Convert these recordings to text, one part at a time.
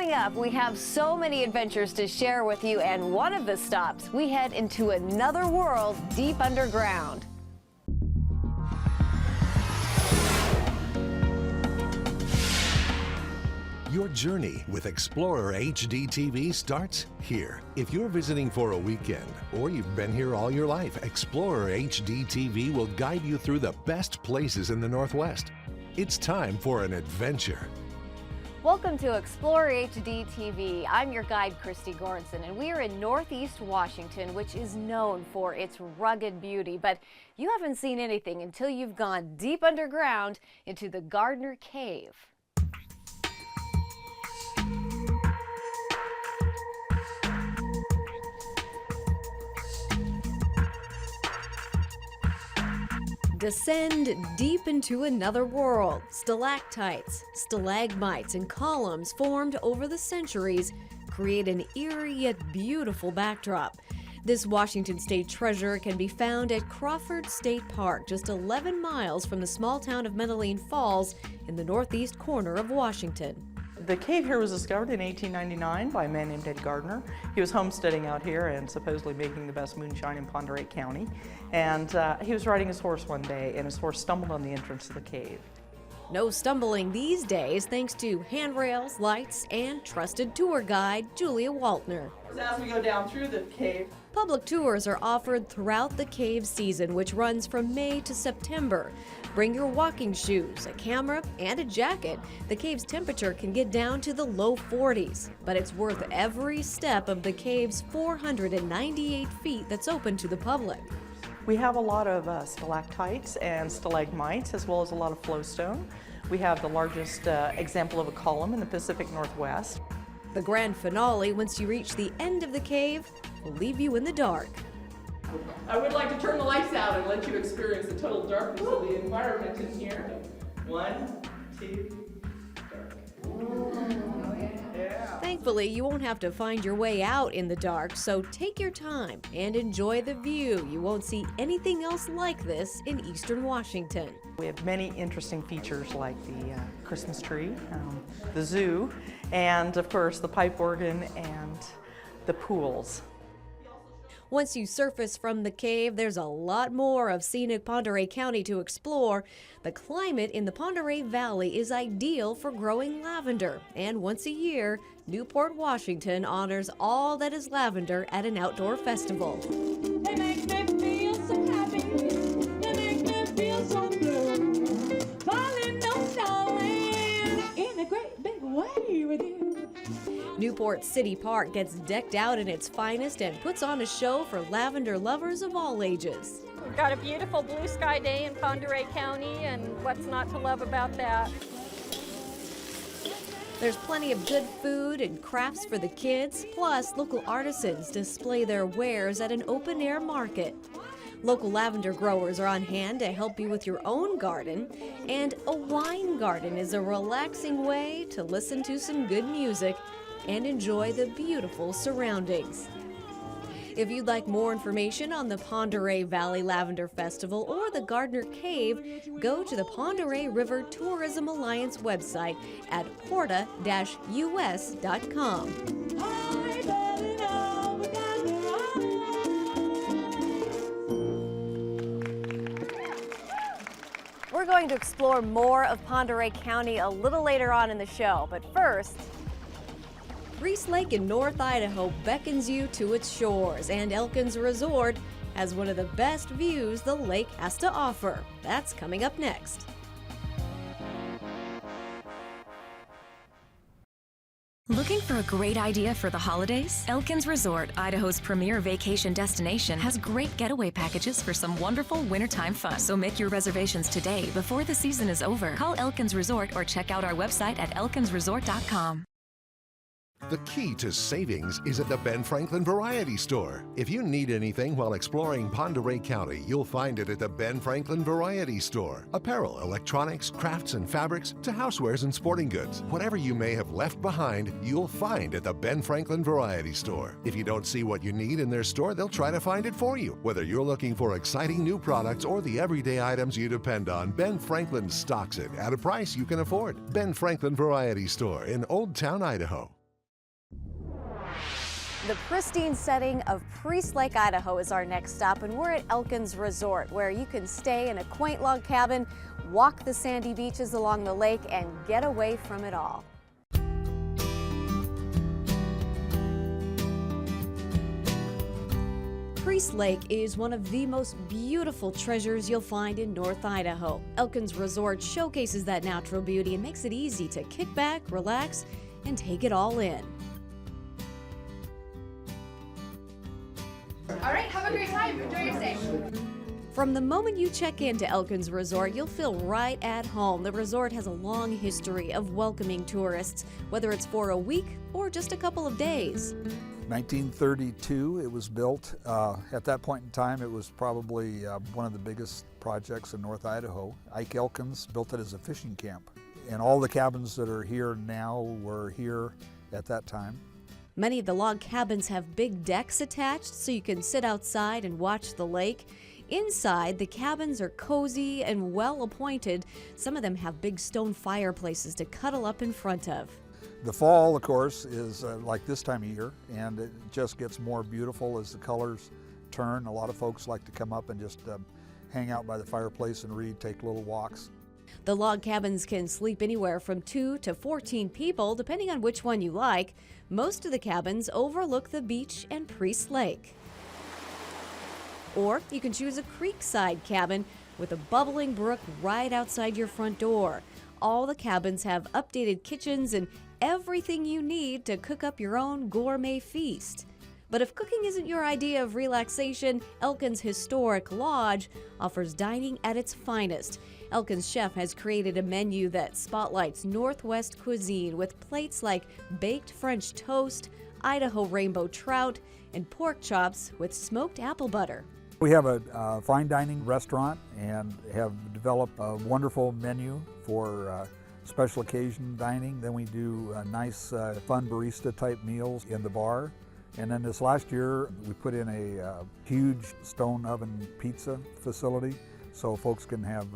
Coming up, we have so many adventures to share with you, and one of the stops, we head into another world deep underground. Your journey with Explorer HD TV starts here. If you're visiting for a weekend or you've been here all your life, Explorer HD TV will guide you through the best places in the Northwest. It's time for an adventure. Welcome to Explorer HD TV. I'm your guide, Christy Goranson, and we are in Northeast Washington, which is known for its rugged beauty. But you haven't seen anything until you've gone deep underground into the Gardner Cave. Descend deep into another world. Stalactites, stalagmites, and columns formed over the centuries create an eerie yet beautiful backdrop. This Washington State treasure can be found at Crawford State Park, just 11 miles from the small town of Medellin Falls in the northeast corner of Washington. The cave here was discovered in 1899 by a man named Ed Gardner. He was homesteading out here and supposedly making the best moonshine in Pend Oreille County. And he was riding his horse one day, and his horse stumbled on the entrance to the cave. No stumbling these days thanks to handrails, lights, and trusted tour guide Julia Waltner. As we go down through the cave, public tours are offered throughout the cave season, which runs from May to September. Bring your walking shoes, a camera, and a jacket. The cave's temperature can get down to the low 40s, but it's worth every step of the cave's 498 feet that's open to the public. we have a lot of stalactites and stalagmites, as well as a lot of flowstone. We have the largest example of a column in the Pacific Northwest. The grand finale, once you reach the end of the cave, will leave you in the dark. I would like to turn the lights out and let you experience the total darkness of the environment in here. 1, 2, dark. Yeah. Thankfully, you won't have to find your way out in the dark, so take your time and enjoy the view. You won't see anything else like this in eastern Washington. We have many interesting features like the Christmas tree, the zoo, and of course the pipe organ and the pools. Once you surface from the cave, there's a lot more of scenic Pend Oreille County to explore. The climate in the Pend Oreille Valley is ideal for growing lavender, and once a year, Newport, Washington honors all that is lavender at an outdoor festival. They make me feel so happy. They make me feel so blue. Falling no darling in a great big way with you. Newport City Park gets decked out in its finest and puts on a show for lavender lovers of all ages. We've got a beautiful blue sky day in Pend Oreille County, and what's not to love about that? There's plenty of good food and crafts for the kids, plus local artisans display their wares at an open-air market. Local lavender growers are on hand to help you with your own garden, and a wine garden is a relaxing way to listen to some good music and enjoy the beautiful surroundings. If you'd like more information on the Pend Oreille Valley Lavender Festival or the Gardner Cave, go to the Pend Oreille River Tourism Alliance website at porta-us.com. We're going to explore more of Pend Oreille County a little later on in the show, but first, Reese Lake in North Idaho beckons you to its shores, and Elkins Resort has one of the best views the lake has to offer. That's coming up next. Looking for a great idea for the holidays? Elkins Resort, Idaho's premier vacation destination, has great getaway packages for some wonderful wintertime fun. So make your reservations today before the season is over. Call Elkins Resort or check out our website at elkinsresort.com. The key to savings is at the Ben Franklin Variety Store. If you need anything while exploring Pend Oreille County, you'll find it at the Ben Franklin Variety Store. Apparel, electronics, crafts and fabrics, to housewares and sporting goods. Whatever you may have left behind, you'll find at the Ben Franklin Variety Store. If you don't see what you need in their store, they'll try to find it for you. Whether you're looking for exciting new products or the everyday items you depend on, Ben Franklin stocks it at a price you can afford. Ben Franklin Variety Store in Old Town, Idaho. The pristine setting of Priest Lake, Idaho is our next stop, and we're at Elkins Resort, where you can stay in a quaint log cabin, walk the sandy beaches along the lake, and get away from it all. Priest Lake is one of the most beautiful treasures you'll find in North Idaho. Elkins Resort showcases that natural beauty and makes it easy to kick back, relax, and take it all in. All right, have a great time. Enjoy your stay. From the moment you check into Elkins Resort, you'll feel right at home. The resort has a long history of welcoming tourists, whether it's for a week or just a couple of days. 1932 it was built. At that point in time, it was probably one of the biggest projects in North Idaho. Ike Elkins built it as a fishing camp, and all the cabins that are here now were here at that time. Many of the log cabins have big decks attached so you can sit outside and watch the lake. Inside, the cabins are cozy and well appointed. Some of them have big stone fireplaces to cuddle up in front of. The fall, of course, is like this time of year, and it just gets more beautiful as the colors turn. A lot of folks like to come up and just hang out by the fireplace and read, take little walks. The log cabins can sleep anywhere from 2 to 14 people, depending on which one you like. Most of the cabins overlook the beach and Priest Lake. Or you can choose a creekside cabin with a bubbling brook right outside your front door. All the cabins have updated kitchens and everything you need to cook up your own gourmet feast. But if cooking isn't your idea of relaxation, Elkins Historic Lodge offers dining at its finest. Elkins chef has created a menu that spotlights Northwest cuisine with plates like baked French toast, Idaho rainbow trout, and pork chops with smoked apple butter. We have a fine dining restaurant and have developed a wonderful menu for special occasion dining. Then we do nice, fun barista type meals in the bar. And then this last year, we put in a huge stone oven pizza facility so folks can have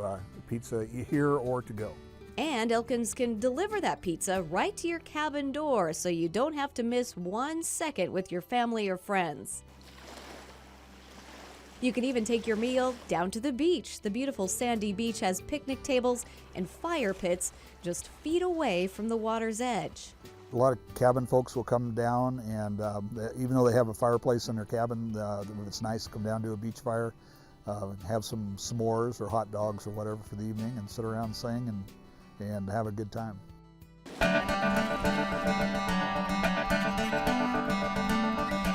pizza here or to go. And Elkins can deliver that pizza right to your cabin door so you don't have to miss 1 second with your family or friends. You can even take your meal down to the beach. The beautiful sandy beach has picnic tables and fire pits just feet away from the water's edge. A lot of cabin folks will come down, and even though they have a fireplace in their cabin, it's nice to come down to a beach fire, have some s'mores or hot dogs or whatever for the evening, and sit around and sing and have a good time.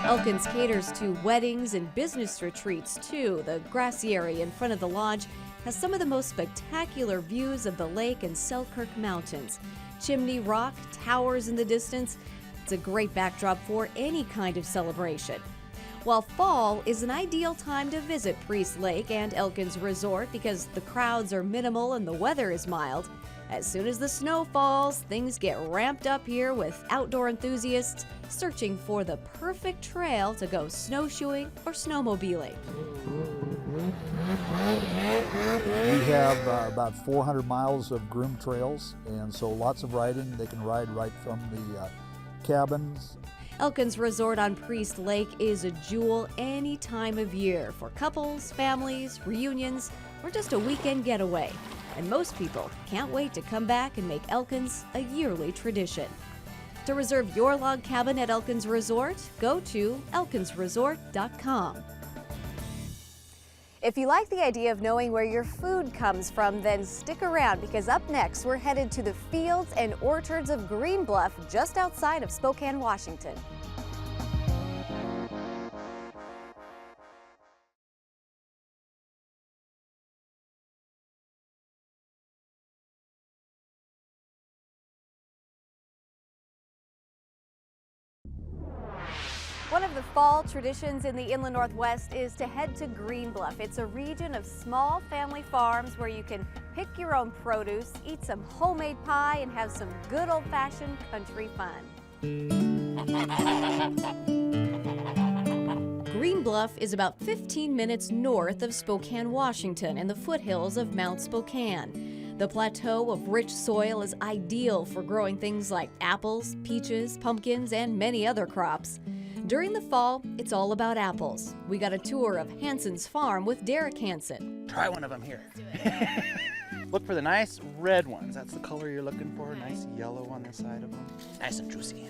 Elkins caters to weddings and business retreats too. The grassy area in front of the lodge has some of the most spectacular views of the lake and Selkirk Mountains. Chimney Rock towers in the distance. It's a great backdrop for any kind of celebration. While fall is an ideal time to visit Priest Lake and Elkins Resort because the crowds are minimal and the weather is mild, as soon as the snow falls, things get ramped up here with outdoor enthusiasts searching for the perfect trail to go snowshoeing or snowmobiling. We have about 400 miles of groomed trails, and so lots of riding. They can ride right from the cabins. Elkins Resort on Priest Lake is a jewel any time of year for couples, families, reunions, or just a weekend getaway. And most people can't wait to come back and make Elkins a yearly tradition. To reserve your log cabin at Elkins Resort, go to elkinsresort.com. If you like the idea of knowing where your food comes from, then stick around because up next we're headed to the fields and orchards of Green Bluff just outside of Spokane, Washington. One of the fall traditions in the Inland Northwest is to head to Green Bluff. It's a region of small family farms where you can pick your own produce, eat some homemade pie, and have some good old-fashioned country fun. Green Bluff is about 15 minutes north of Spokane, Washington, in the foothills of Mount Spokane. The plateau of rich soil is ideal for growing things like apples, peaches, pumpkins, and many other crops. During the fall, it's all about apples. We got a tour of Hanson's farm with Derek Hanson. Try one of them here. Look for the nice red ones. That's the color you're looking for. Nice yellow on the side of them. Nice and juicy.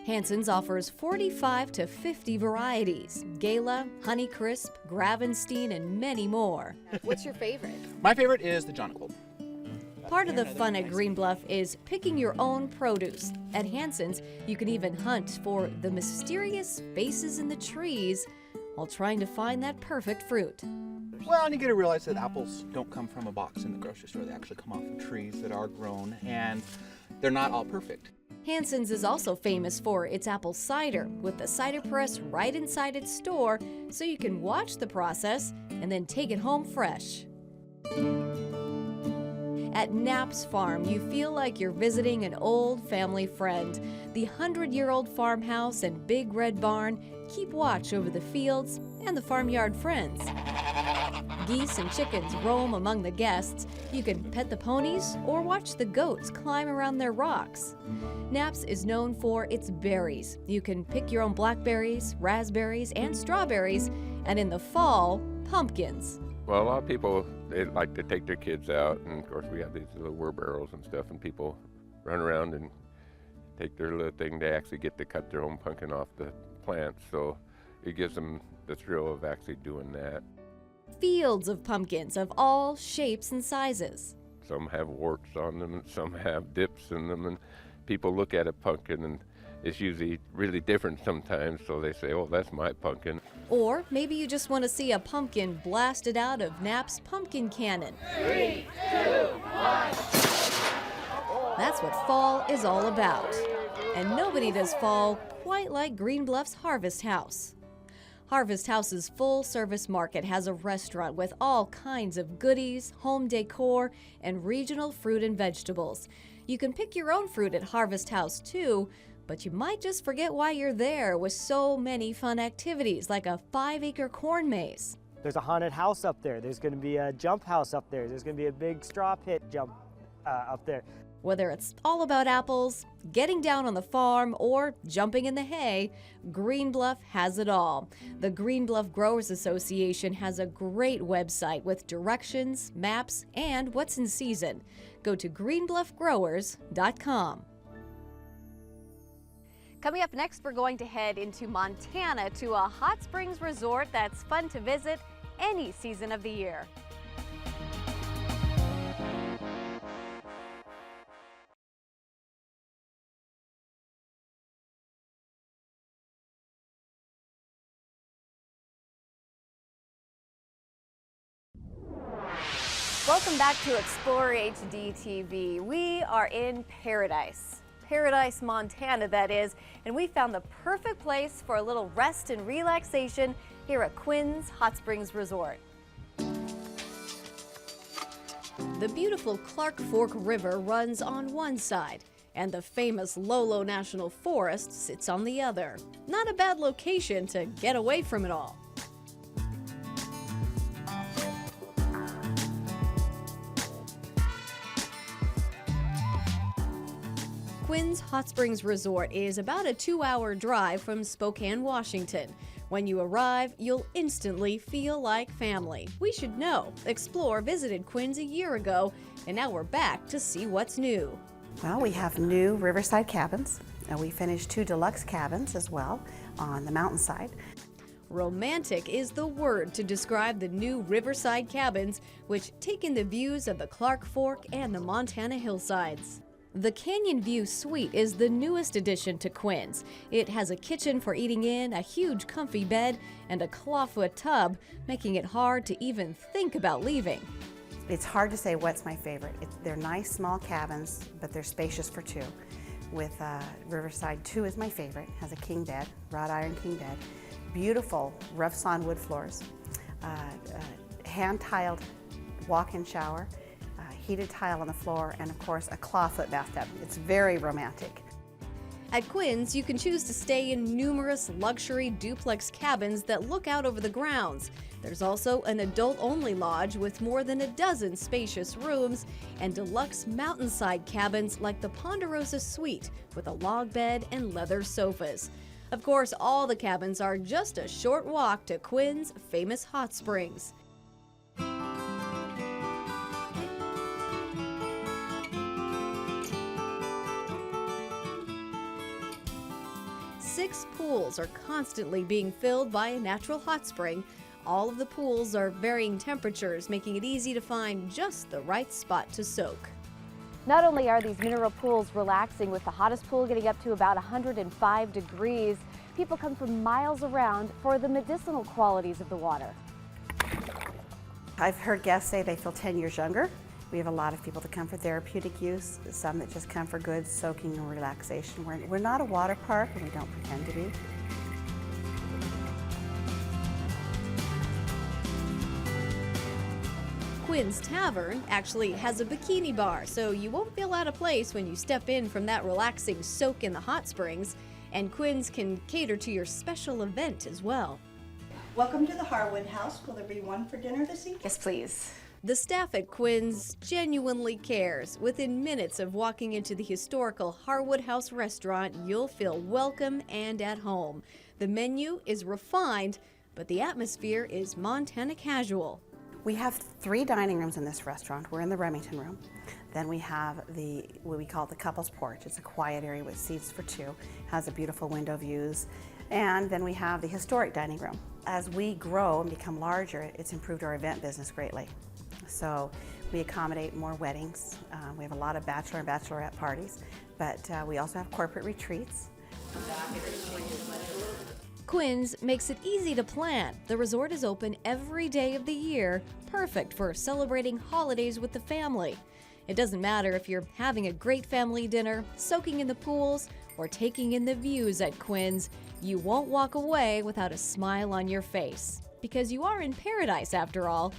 Hanson's offers 45 to 50 varieties: Gala, Honeycrisp, Gravenstein, and many more. What's your favorite? My favorite is the Jonquil. Part of the fun at Green Bluff is picking your own produce. At Hanson's, you can even hunt for the mysterious faces in the trees while trying to find that perfect fruit. Well, and you gotta realize that apples don't come from a box in the grocery store. They actually come off of trees that are grown, and they're not all perfect. Hanson's is also famous for its apple cider, with the cider press right inside its store, so you can watch the process and then take it home fresh. At Knapp's Farm, you feel like you're visiting an old family friend. The 100-year-old farmhouse and big red barn keep watch over the fields and the farmyard friends. Geese and chickens roam among the guests. You can pet the ponies or watch the goats climb around their rocks. Knapp's is known for its berries. You can pick your own blackberries, raspberries, and strawberries, and in the fall, pumpkins. Well, a lot of people, they like to take their kids out, and of course we have these little wheelbarrows and stuff, and people run around and take their little thing. They actually get to cut their own pumpkin off the plant, so it gives them the thrill of actually doing that. Fields of pumpkins of all shapes and sizes. Some have warts on them, and some have dips in them, and people look at a pumpkin, and it's usually really different sometimes, so they say, oh, that's my pumpkin. Or maybe you just want to see a pumpkin blasted out of Knapp's pumpkin cannon. 3, 2, 1. That's what fall is all about. And nobody does fall quite like Green Bluff's Harvest House. Harvest House's full-service market has a restaurant with all kinds of goodies, home decor, and regional fruit and vegetables. You can pick your own fruit at Harvest House too, but you might just forget why you're there with so many fun activities like a 5-acre corn maze. There's a haunted house up there. There's going to be a jump house up there. There's going to be a big straw pit jump up there. Whether it's all about apples, getting down on the farm, or jumping in the hay, Green Bluff has it all. The Green Bluff Growers Association has a great website with directions, maps, and what's in season. Go to greenbluffgrowers.com. Coming up next, we're going to head into Montana to a hot springs resort that's fun to visit any season of the year. Welcome back to Explore HD TV. We are in Paradise, Montana that is, and we found the perfect place for a little rest and relaxation here at Quinns Hot Springs Resort. The beautiful Clark Fork River runs on one side, and the famous Lolo National Forest sits on the other. Not a bad location to get away from it all. Quinns Hot Springs Resort is about a 2-hour drive from Spokane, Washington. When you arrive, you'll instantly feel like family. We should know. Explore visited Quinns a year ago, and now we're back to see what's new. Well, we have new riverside cabins. We finished 2 deluxe cabins as well on the mountainside. Romantic is the word to describe the new riverside cabins, which take in the views of the Clark Fork and the Montana hillsides. The Canyon View Suite is the newest addition to Quinns. It has a kitchen for eating in, a huge comfy bed, and a clawfoot tub, making it hard to even think about leaving. It's hard to say what's my favorite. They're nice small cabins, but they're spacious for 2. With Riverside 2 is my favorite. Has a king bed, wrought iron king bed, beautiful rough sawn wood floors, hand-tiled walk-in shower, heated tile on the floor, and of course a clawfoot bathtub. It's very romantic. At Quinns, you can choose to stay in numerous luxury duplex cabins that look out over the grounds. There's also an adult-only lodge with more than a dozen spacious rooms and deluxe mountainside cabins like the Ponderosa Suite with a log bed and leather sofas. Of course, all the cabins are just a short walk to Quinns' famous hot springs. Six pools are constantly being filled by a natural hot spring. All of the pools are varying temperatures, making it easy to find just the right spot to soak. Not only are these mineral pools relaxing, with the hottest pool getting up to about 105 degrees, people come from miles around for the medicinal qualities of the water. I've heard guests say they feel 10 years younger. We have a lot of people that come for therapeutic use, some that just come for good soaking and relaxation. We're not a water park, and we don't pretend to be. Quinns Tavern actually has a bikini bar, so you won't feel out of place when you step in from that relaxing soak in the hot springs. And Quinns can cater to your special event as well. Welcome to the Harwood House. Will there be one for dinner this evening? Yes, please. The staff at Quinns genuinely cares. Within minutes of walking into the historical Harwood House restaurant, you'll feel welcome and at home. The menu is refined, but the atmosphere is Montana casual. We have 3 dining rooms in this restaurant. We're in the Remington room. Then we have what we call the couple's porch. It's a quiet area with seats for 2, has a beautiful window views. And then we have the historic dining room. As we grow and become larger, it's improved our event business greatly. So we accommodate more weddings. We have a lot of bachelor and bachelorette parties, but we also have corporate retreats. Quinns makes it easy to plan. The resort is open every day of the year, perfect for celebrating holidays with the family. It doesn't matter if you're having a great family dinner, soaking in the pools, or taking in the views at Quinns, you won't walk away without a smile on your face. Because you are in paradise after all.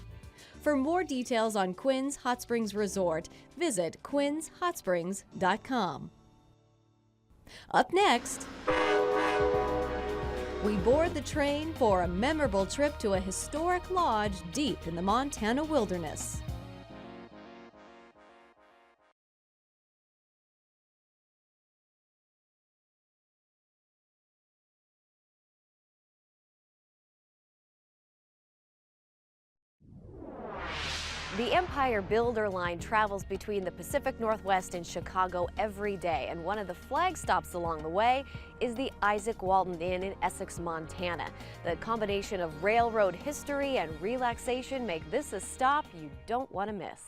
For more details on Quinns Hot Springs Resort, visit quinnshotsprings.com. Up next, we board the train for a memorable trip to a historic lodge deep in the Montana wilderness. The Empire Builder Line travels between the Pacific Northwest and Chicago every day, and one of the flag stops along the way is the Walton Inn in Essex, Montana. The combination of railroad history and relaxation make this a stop you don't want to miss.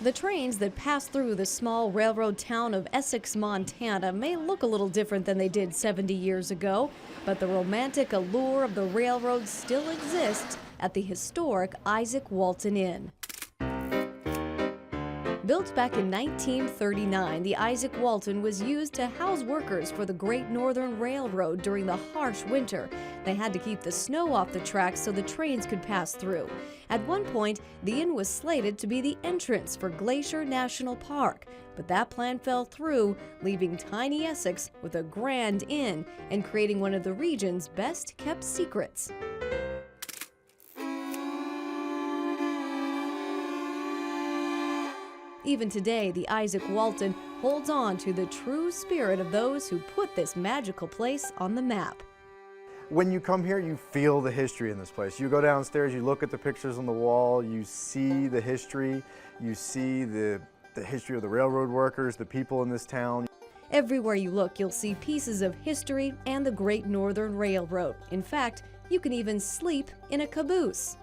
The trains that pass through the small railroad town of Essex, Montana may look a little different than they did 70 years ago, but the romantic allure of the railroad still exists at the historic Walton Inn. Built back in 1939, the Walton was used to house workers for the Great Northern Railroad during the harsh winter. They had to keep the snow off the tracks so the trains could pass through. At one point, the inn was slated to be the entrance for Glacier National Park, but that plan fell through, leaving tiny Essex with a grand inn and creating one of the region's best-kept secrets. Even today, the Walton holds on to the true spirit of those who put this magical place on the map. When you come here, you feel the history in this place. You go downstairs, you look at the pictures on the wall, you see the history, you see the history of the railroad workers, the people in this town. Everywhere you look, you'll see pieces of history and the Great Northern Railroad. In fact, you can even sleep in a caboose.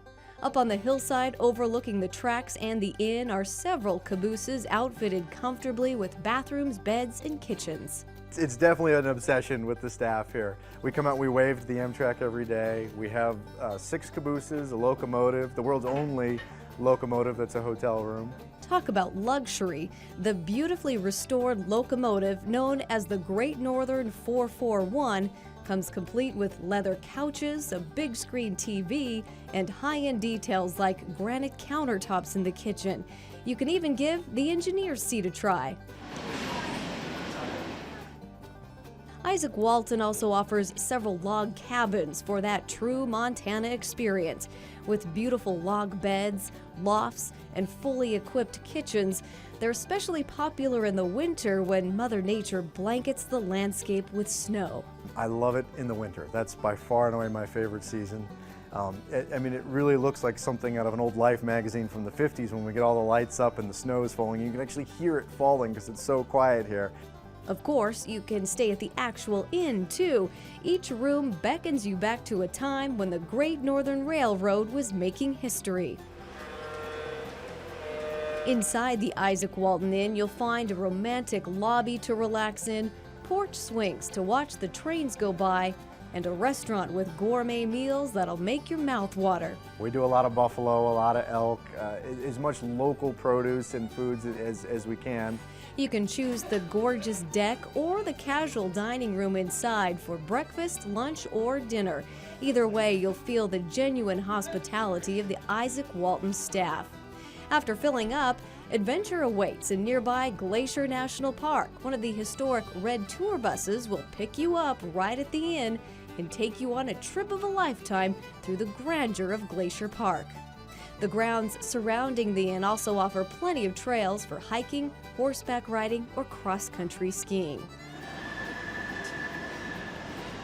Up on the hillside overlooking the tracks and the inn are several cabooses outfitted comfortably with bathrooms, beds, and kitchens. It's definitely an obsession with the staff here. We come out, we wave to the Amtrak every day. We have 6 cabooses, a locomotive, the world's only locomotive that's a hotel room. Talk about luxury. The beautifully restored locomotive known as the Great Northern 441 comes complete with leather couches, a big screen TV, and high-end details like granite countertops in the kitchen. You can even give the engineer's seat a try. Walton also offers several log cabins for that true Montana experience, with beautiful log beds, lofts, and fully equipped kitchens. They're especially popular in the winter when Mother Nature blankets the landscape with snow. I love it in the winter. That's by far and away my favorite season. I mean, it really looks like something out of an old Life magazine from the 50s when we get all the lights up and the snow is falling. You can actually hear it falling because it's so quiet here. Of course, you can stay at the actual inn, too. Each room beckons you back to a time when the Great Northern Railroad was making history. Inside the Isaac Walton Inn, you'll find a romantic lobby to relax in, porch swings to watch the trains go by, and a restaurant with gourmet meals that'll make your mouth water. We do a lot of buffalo, a lot of elk, as much local produce and foods as we can. You can choose the gorgeous deck or the casual dining room inside for breakfast, lunch, or dinner. Either way, you'll feel the genuine hospitality of the Isaac Walton staff. After filling up, adventure awaits in nearby Glacier National Park. One of the historic red tour buses will pick you up right at the inn and take you on a trip of a lifetime through the grandeur of Glacier Park. The grounds surrounding the inn also offer plenty of trails for hiking, horseback riding, or cross-country skiing.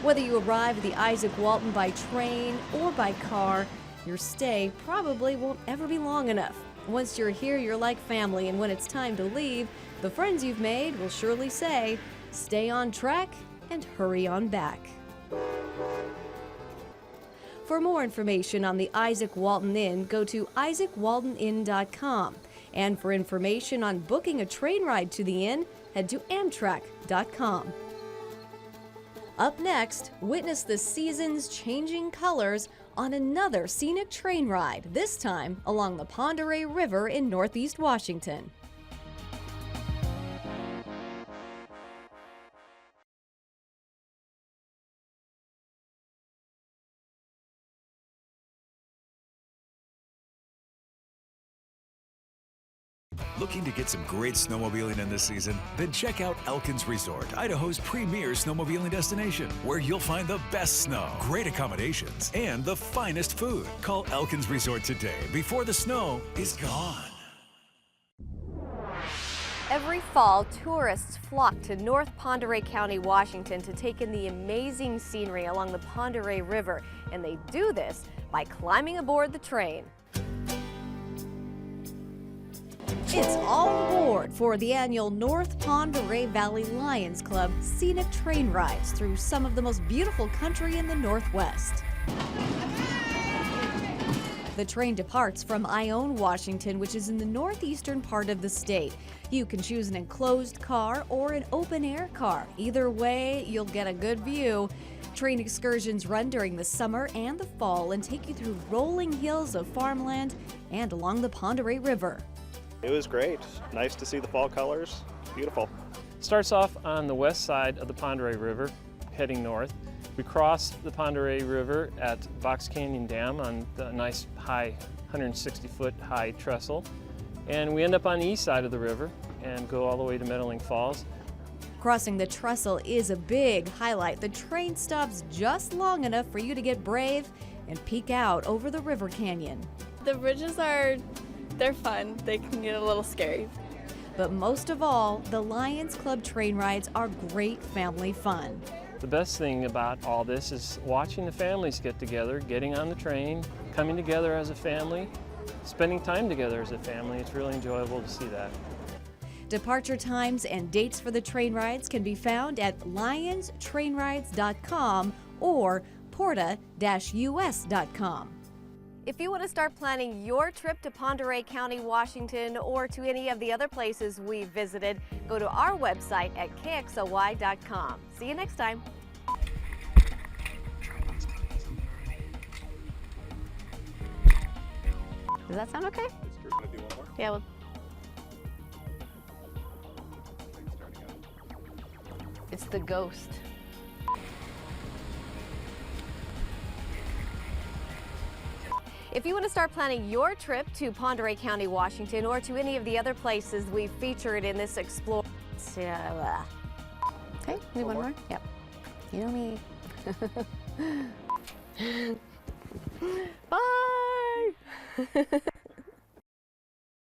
Whether you arrive at the Isaac Walton by train or by car, your stay probably won't ever be long enough. Once you're here, you're like family, and when it's time to leave, the friends you've made will surely say, stay on track and hurry on back. For more information on the Isaac Walton Inn, go to isaacwaltoninn.com. And for information on booking a train ride to the inn, head to amtrak.com. Up next, witness the season's changing colors on another scenic train ride, this time along the Pend Oreille River in Northeast Washington. Looking to get some great snowmobiling in this season? Then check out Elkins Resort, Idaho's premier snowmobiling destination, where you'll find the best snow, great accommodations, and the finest food. Call Elkins Resort today before the snow is gone. Every fall, tourists flock to North Pend Oreille County, Washington to take in the amazing scenery along the Pend Oreille River, and they do this by climbing aboard the train. It's all aboard for the annual North Pend Oreille Valley Lions Club scenic train rides through some of the most beautiful country in the Northwest. The train departs from Ione, Washington, which is in the northeastern part of the state. You can choose an enclosed car or an open-air car. Either way, you'll get a good view. Train excursions run during the summer and the fall and take you through rolling hills of farmland and along the Pend Oreille River. It was great. Nice to see the fall colors. Beautiful. Starts off on the west side of the Pend Oreille River, heading north. We cross the Pend Oreille River at Box Canyon Dam on the nice high, 160-foot high trestle. And we end up on the east side of the river and go all the way to Meadowling Falls. Crossing the trestle is a big highlight. The train stops just long enough for you to get brave and peek out over the river canyon. The bridges they're fun. They can get a little scary. But most of all, the Lions Club train rides are great family fun. The best thing about all this is watching the families get together, getting on the train, coming together as a family, spending time together as a family. It's really enjoyable to see that. Departure times and dates for the train rides can be found at lionstrainrides.com or porta-us.com. If you want to start planning your trip to Pend Oreille County, Washington, or to any of the other places we've visited, go to our website at kxly.com. See you next time. Does that sound okay? Yeah, well. It's the ghost. If you want to start planning your trip to Pend Oreille County, Washington, or to any of the other places we've featured in this Explore... Okay, need one more? Yep. You know me. Bye!